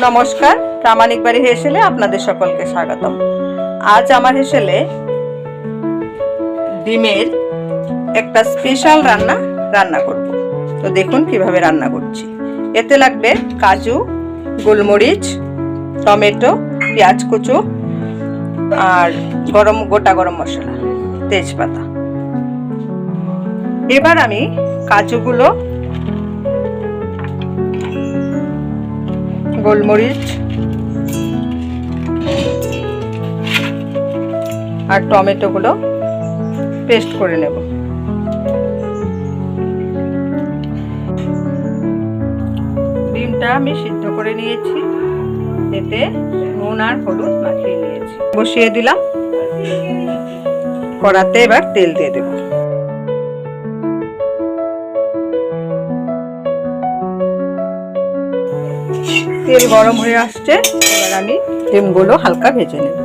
নমস্কার, প্রামাণিক বাড়ি হেসেলে আপনাদের সকলকে স্বাগতম। আজ আমার হেসেলে ডিমের একটা স্পেশাল রান্না করব। তো দেখুন কিভাবে রান্না করছি। এতে লাগবে কাজু, গোলমরিচ, টমেটো, পেঁয়াজ কুচু আর গোটা গরম মশলা, তেজপাতা। এবার আমি কাজুগুলো, গোলমরিচ আর টমেটোগুলো পেস্ট করে নেব। ডিমটা আমি সিদ্ধ করে নিয়েছি, এতে নুন আর হলুদ মাখিয়ে নিয়েছি। বসিয়ে দিলাম কড়াতে, এবার তেল দিয়ে দেব। তেল গরম হয়ে আসছে, এবার আমি ডিমগুলো হালকা ভেজে নেব।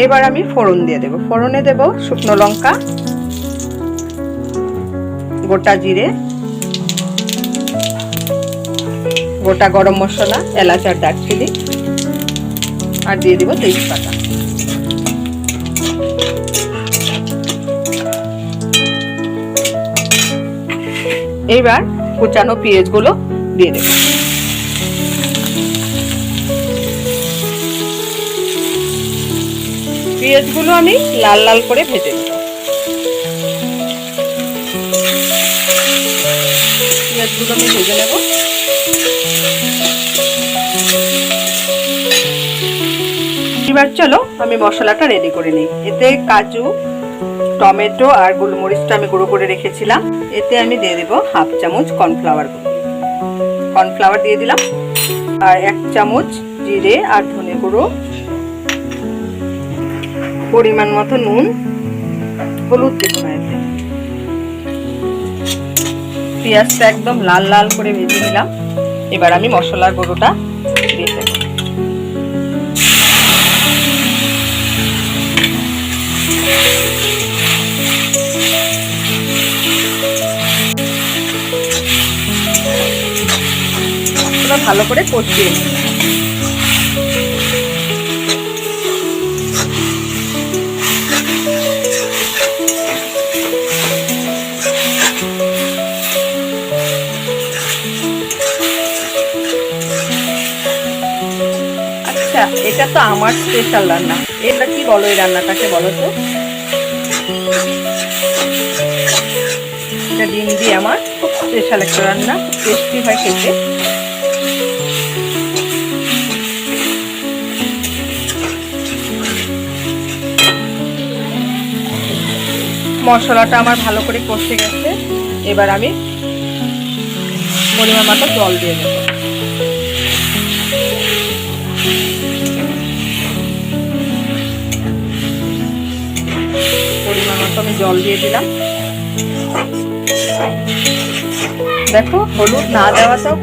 এবার আমি ফোড়ন দিয়ে দেব। ফোড়নে দেব শুকনো লঙ্কা, গোটা জিরে, গোটা গরম মশলা, এলাচ আর দারচিনি, আর দিয়ে দেব তেজপাতা। এবার কুচানো পেঁয়াজগুলো দিয়ে দেব। পেঁয়াজগুলো আমি লাল লাল করে ভেজে নেব। পেঁয়াজগুলো আমি ভেজে নেব। এবার চলো আমি মশলাটা রেডি করে নিই। এতে কাজু, টমেটো আর গোলমরিচটা আমি গুঁড়ো করে রেখেছিলাম। এতে আমি দিয়ে দেব হাফ চামচ কর্নফ্লাওয়ার দিয়ে দিলাম, আর 1 চামচ জিরে আর ধনে গুঁড়ো, পরিমাণ মতো নুন, হলুদ দেব না এতে। পেঁয়াজটা একদম লাল লাল করে ভেজে নিলাম। এবার আমি মশলার গুঁড়োটা দিয়ে দেব। ভালো করে কষিয়ে নিই। আচ্ছা, এটা তো আমার স্পেশাল রান্না। এটা কি বলো, এই রান্নাটাকে বলো তো? এটা ডিম দিয়ে আমার খুব স্পেশাল একটা রান্না, টেস্টি হয় খেতে। মশলাটা আমার ভালো করে কষে গেছে। এবার আমি পরিমাণ মতো জল দিয়ে দেব। পরিমাণ মতো আমি জল দিয়ে দিলাম। দেখো, হলুদ না দেওয়াতেও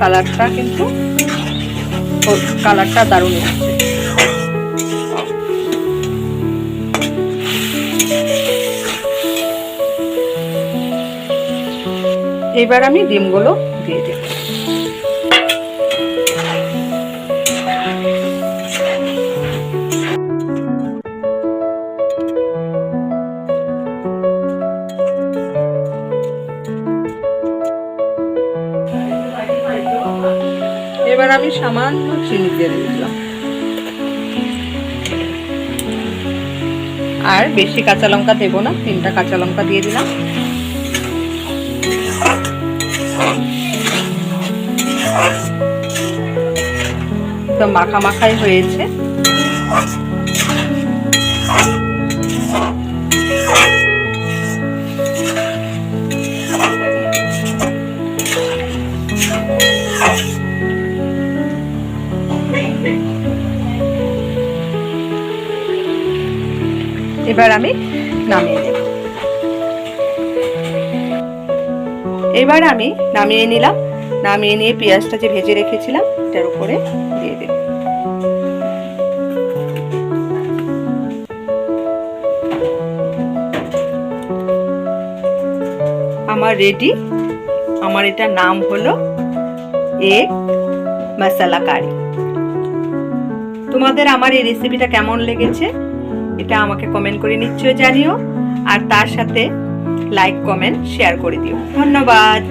কালারটা দারুণ এসেছে। এবার আমি ডিমগুলো দিয়ে দেব। এবার আমি সামান্য চিনি দিয়ে দিলাম, আর বেশি কাঁচা লঙ্কা দেবো না, 3টা কাঁচা লঙ্কা দিয়ে দিলাম। তো মাখাই হয়েছে। এবার আমি নামিয়ে নেব। নামিয়ে নিলাম। নামিয়ে নিয়ে পেঁয়াজটা যে ভেজে রেখেছিলাম এটার উপরে দিয়ে দেব। আমার রেডি। আমার এটা নাম হলো এগ মশলা কারি। তোমাদের আমার এই রেসিপিটা কেমন লেগেছে এটা আমাকে কমেন্ট করে নিশ্চয়ই জানিও, আর তার সাথে লাইক কমেন্ট শেয়ার করে দিও। ধন্যবাদ।